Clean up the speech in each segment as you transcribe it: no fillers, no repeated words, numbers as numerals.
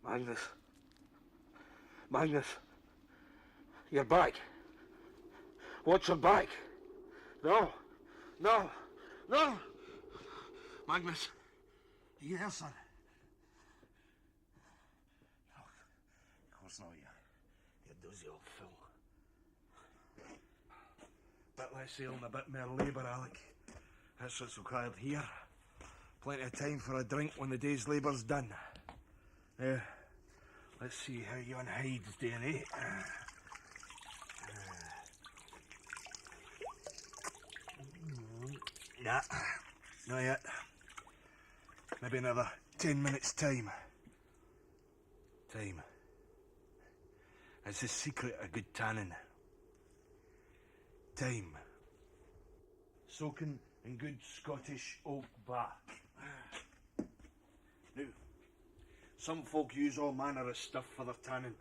Magnus. Magnus. You're back. Watch your back. No. No. No. Magnus. Are you there, son? No. Of course not, you dozy old fool. Bit less ale and a bit more labour, Alec. That's what's required here. Plenty of time for a drink when the day's labour's done. Let's see how you and Hyde's doing, eh? Nah, not yet. Maybe another 10 minutes' time. Time. That's the secret of good tanning. Time. Soaking in good Scottish oak bark. Now, some folk use all manner of stuff for their tanning.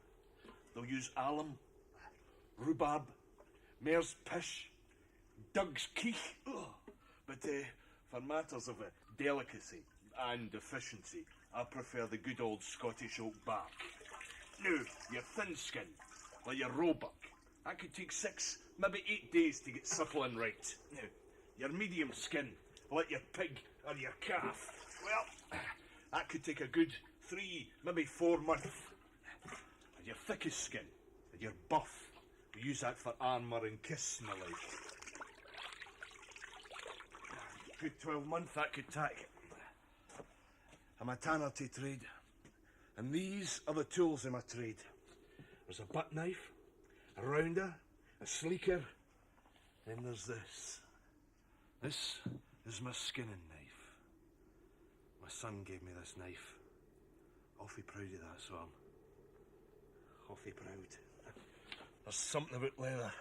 They'll use alum, rhubarb, mare's pish, Doug's keech. But for matters of delicacy and efficiency, I prefer the good old Scottish oak bark. Now, your thin skin, like your roebuck, that could take 6, maybe 8 days to get supple and right. Now, your medium skin, like your pig or your calf, well, that could take a good 3, maybe 4 months. And your thickest skin, and your buff, we use that for armour and kiss and the like. Good 12 months that could take. I'm a tanner to trade, and these are the tools in my trade. There's a butt knife, a rounder, a sleeker, then there's this. This is my skinning knife. My son gave me this knife. Awfully proud of that, so I'm awfully proud. There's something about leather.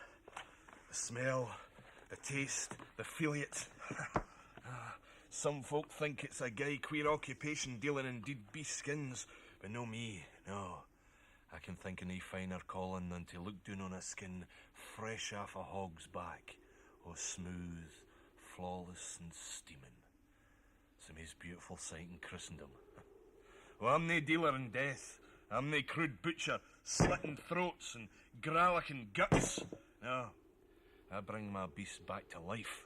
The smell, the taste, the feel of it. Some folk think it's a gay queer occupation dealing in dead beast skins, but no me, no. I can think of no finer calling than to look down on a skin fresh off a hog's back, oh smooth, flawless and steaming. It's the most beautiful sight in Christendom. Well, I'm nae dealer in death. I'm nae crude butcher, slitting throats and grallicking guts. No, I bring my beast back to life.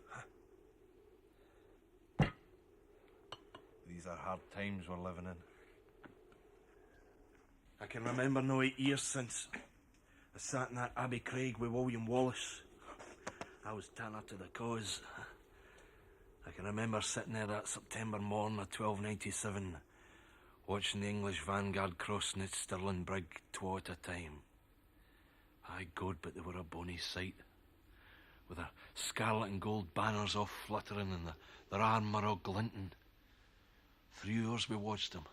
These are hard times we're living in. I can remember no 8 years since I sat in that Abbey Craig with William Wallace. I was tanner to the cause. I can remember sitting there that September morn of 1297, watching the English vanguard crossing at Stirling Bridge 2 at a time. Aye, God, but they were a bonny sight, with their scarlet and gold banners all fluttering and their armour all glinting. 3 hours we watched them.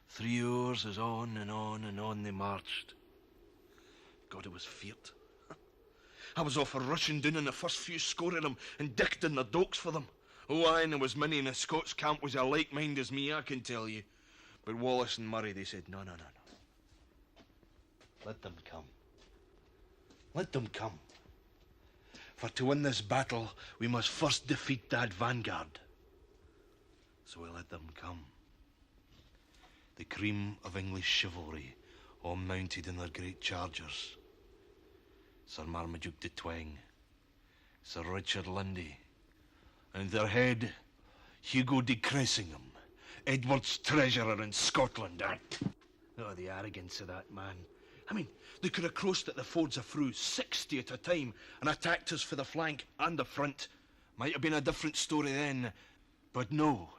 3 hours as on and on and on they marched. God, it was feart. I was off for rushing down in the first few score of them and dicked in their dokes for them. Oh, aye, and there was many in the Scots camp was a like mind as me, I can tell you. But Wallace and Murray, they said, no. Let them come. Let them come. For to win this battle, we must first defeat that vanguard. So we let them come. The cream of English chivalry, all mounted in their great chargers. Sir Marmaduke de Twenge, Sir Richard Lundy, and their head, Hugo de Cressingham, Edward's treasurer in Scotland. Oh, the arrogance of that man. I mean, they could have crossed at the fords of Frew 60 at a time and attacked us for the flank and the front. Might have been a different story then, but no.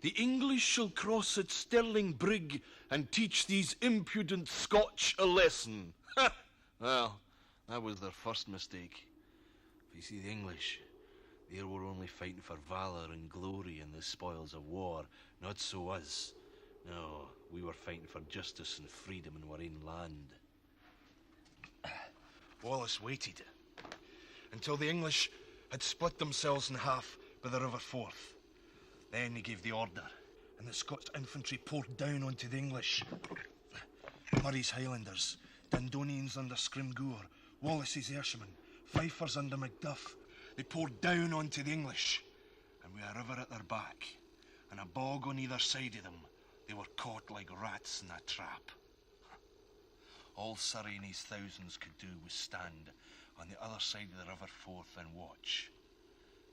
The English shall cross at Stirling Bridge and teach these impudent Scotch a lesson. Ha! Well, that was their first mistake. For you see, the English, they were only fighting for valour and glory and the spoils of war, not so us. No, we were fighting for justice and freedom in our own land. Wallace waited until the English had split themselves in half by the River Forth. Then he gave the order, and the Scots infantry poured down onto the English. Murray's Highlanders, Dundonians under Scrimgeour, Wallace's Ayrshire, Fifers under Macduff. They poured down onto the English, and with a river at their back, and a bog on either side of them, They were caught like rats in a trap. All Surrey and his thousands could do was stand on the other side of the River Forth and watch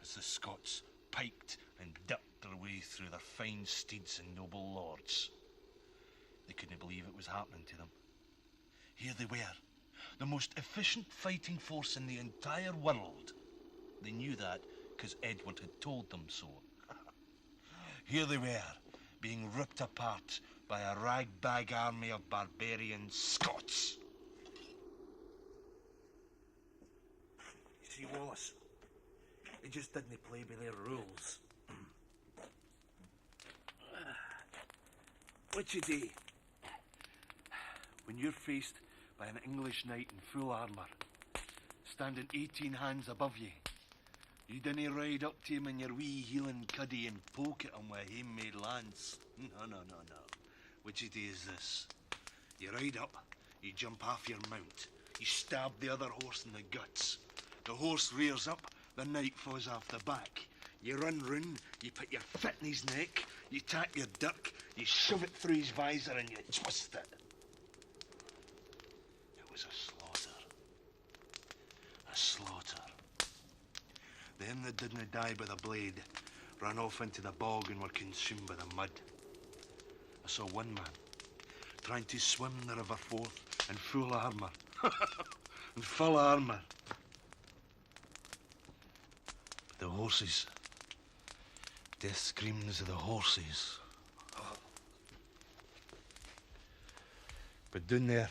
as the Scots piked and dipped their way through their fine steeds and noble lords. They couldn't believe it was happening to them. Here they were, the most efficient fighting force in the entire world. They knew that because Edward had told them so. Here they were, being ripped apart by a rag-bag army of barbarian Scots. You see, Wallace, they just didn't play by their rules. What you do when you're faced by an English knight in full armour, standing 18 hands above you? You didn't ride up to him in your wee heeling cuddy and poke at him with a hame-made lance. No. What you do is this. You ride up, you jump off your mount, you stab the other horse in the guts. The horse rears up, the knight falls off the back. You run round, you put your foot in his neck, you tap your dirk, you shove it through his visor and you twist it. It was a slaughter. A slaughter. Them that didn't die by the blade ran off into the bog and were consumed by the mud. I saw one man trying to swim the River Forth in full armour. In full armour. But the horses. Death screams of the horses. But down there,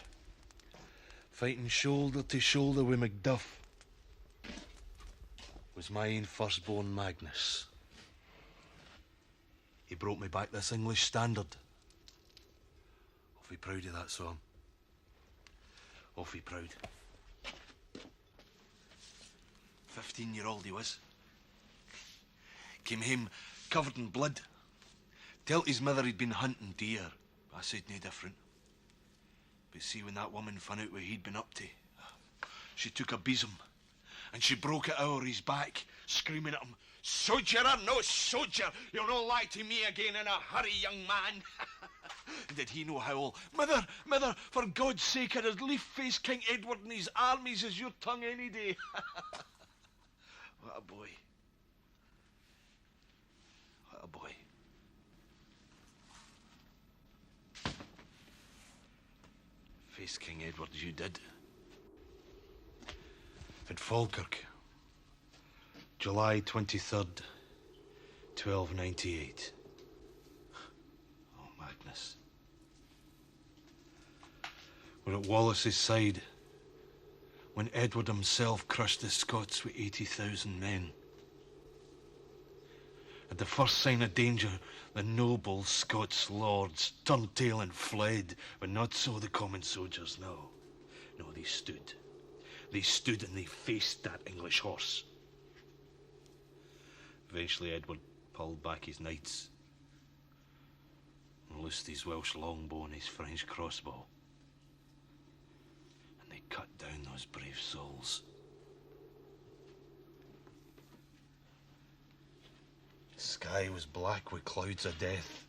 fighting shoulder to shoulder with Macduff, was my own firstborn Magnus. He brought me back this English standard. Awfully proud of that song. Awfully proud. 15-year-old he was. Came home covered in blood. Telt his mother he'd been hunting deer. I said no different. But see, when that woman found out what he'd been up to, she took a besom and she broke it over his back, screaming at him, "Soldierer, no soldier! You'll not lie to me again in a hurry, young man!" Did he know howl, "Mother, mother, for God's sake, I'd as lief face King Edward and his armies as your tongue any day." What a boy. What a boy. Face King Edward as you did. At Falkirk, July 23rd, 1298. Oh, Magnus. We're at Wallace's side when Edward himself crushed the Scots with 80,000 men. At the first sign of danger, the noble Scots lords turned tail and fled, but not so the common soldiers, no. No, they stood. They stood and they faced that English horse. Eventually Edward pulled back his knights and loosed his Welsh longbow and his French crossbow. And they cut down those brave souls. The sky was black with clouds of death.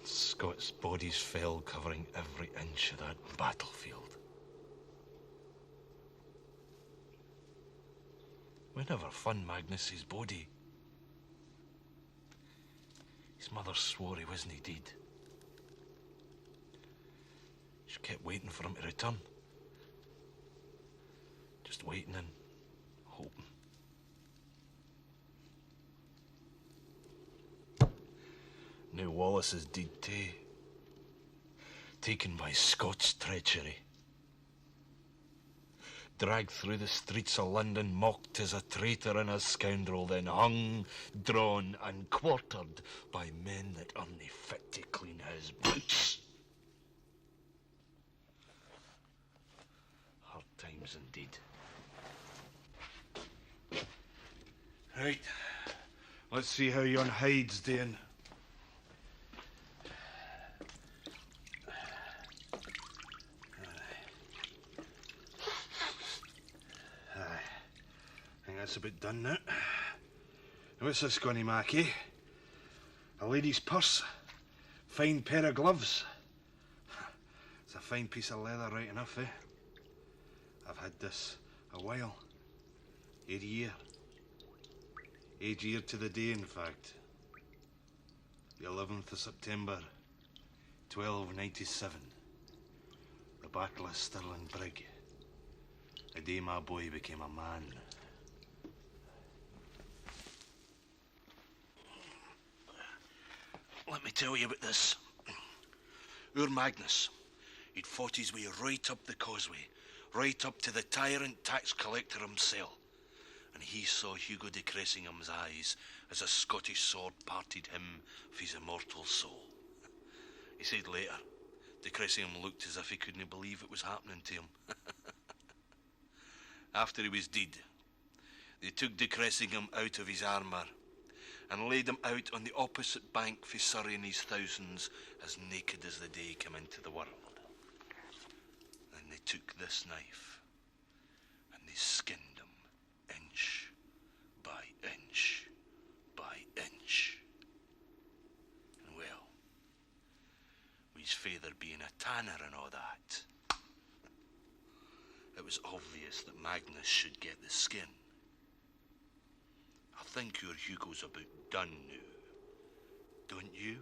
Scots' bodies fell, covering every inch of that battlefield. We never found Magnus's body. His mother swore he wasn't dead. She kept waiting for him to return. Just waiting and hoping. Now Wallace is dead too. Taken by Scots treachery. Dragged through the streets of London, mocked as a traitor and a scoundrel, then hung, drawn and quartered by men that aren't fit to clean his boots. Hard times indeed. Right, let's see how yon hide's doing. That's a bit done now. What's this going to make, eh? A lady's purse. Fine pair of gloves. It's a fine piece of leather, right enough, eh? I've had this a while. 8 year. 8 year to the day, in fact. The 11th of September, 1297. The Battle of Stirling Bridge. The day my boy became a man. Let me tell you about this. Our Magnus, he'd fought his way right up the causeway, right up to the tyrant tax collector himself. And he saw Hugo de Cressingham's eyes as a Scottish sword parted him of his immortal soul. He said later, de Cressingham looked as if he couldn't believe it was happening to him. After he was dead, they took de Cressingham out of his armour and laid him out on the opposite bank for Surrey and his thousands, as naked as the day came into the world. Then they took this knife and they skinned him inch by inch by inch. And well, with his father being a tanner and all that, it was obvious that Magnus should get the skin. I think your Hugo's about done now, don't you?